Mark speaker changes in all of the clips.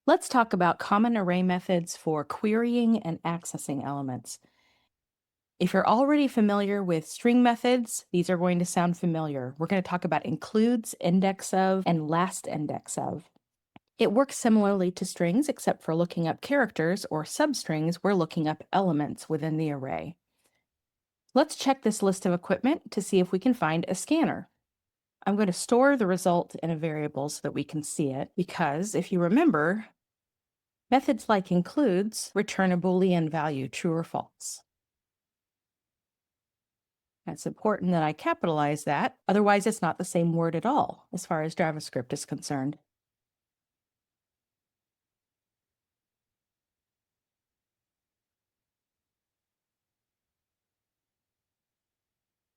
Speaker 1: Let's talk about common array methods for querying and accessing elements. If you're already familiar with string methods, these are going to sound familiar. We're going to talk about includes, indexOf, and lastIndexOf. It works similarly to strings, except for looking up characters or substrings, we're looking up elements within the array. Let's check this list of equipment to see if we can find a scanner. I'm going to store the result in a variable so that we can see it, because if you remember, methods like includes return a Boolean value, true or false. It's important that I capitalize that, otherwise it's not the same word at all as far as JavaScript is concerned.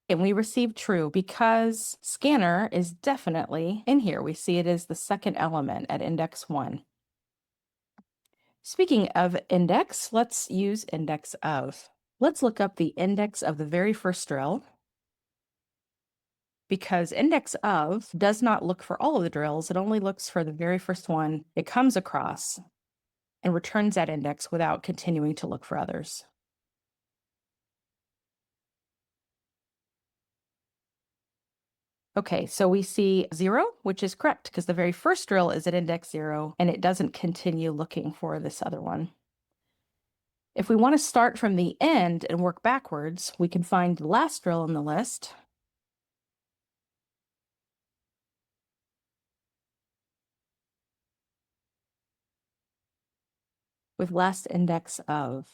Speaker 1: And we receive true because scanner is definitely in here. We see it as the second element at index 1. Speaking of index, let's use indexOf. Let's look up the index of the very first drill, because indexOf does not look for all of the drills. It only looks for the very first one it comes across and returns that index without continuing to look for others. Okay, so we see 0, which is correct because the very first drill is at index 0 and it doesn't continue looking for this other one. If we want to start from the end and work backwards, we can find the last drill in the list. With lastIndexOf.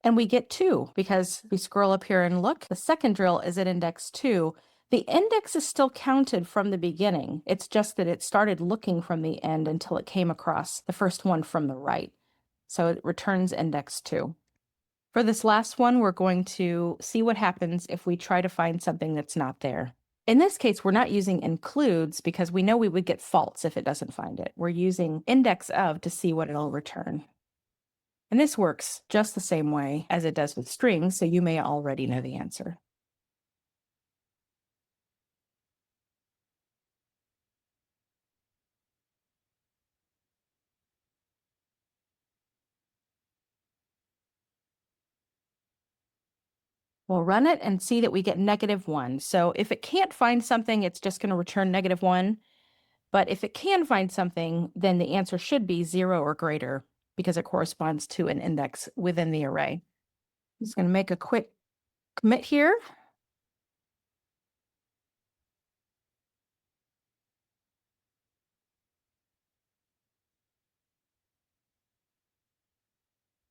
Speaker 1: And we get 2 because we scroll up here and look, the second drill is at index 2. The index is still counted from the beginning. It's just that it started looking from the end until it came across the first one from the right. So it returns index 2. For this last one, we're going to see what happens if we try to find something that's not there. In this case, we're not using includes because we know we would get false if it doesn't find it. We're using indexOf to see what it'll return. And this works just the same way as it does with strings, so you may already know the answer. We'll run it and see that we get -1. So if it can't find something, it's just going to return -1. But if it can find something, then the answer should be 0 or greater because it corresponds to an index within the array. I'm just going to make a quick commit here.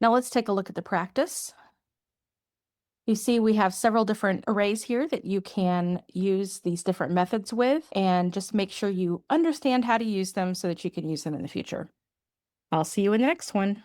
Speaker 1: Now let's take a look at the practice. You see we have several different arrays here that you can use these different methods with, and just make sure you understand how to use them so that you can use them in the future. I'll see you in the next one.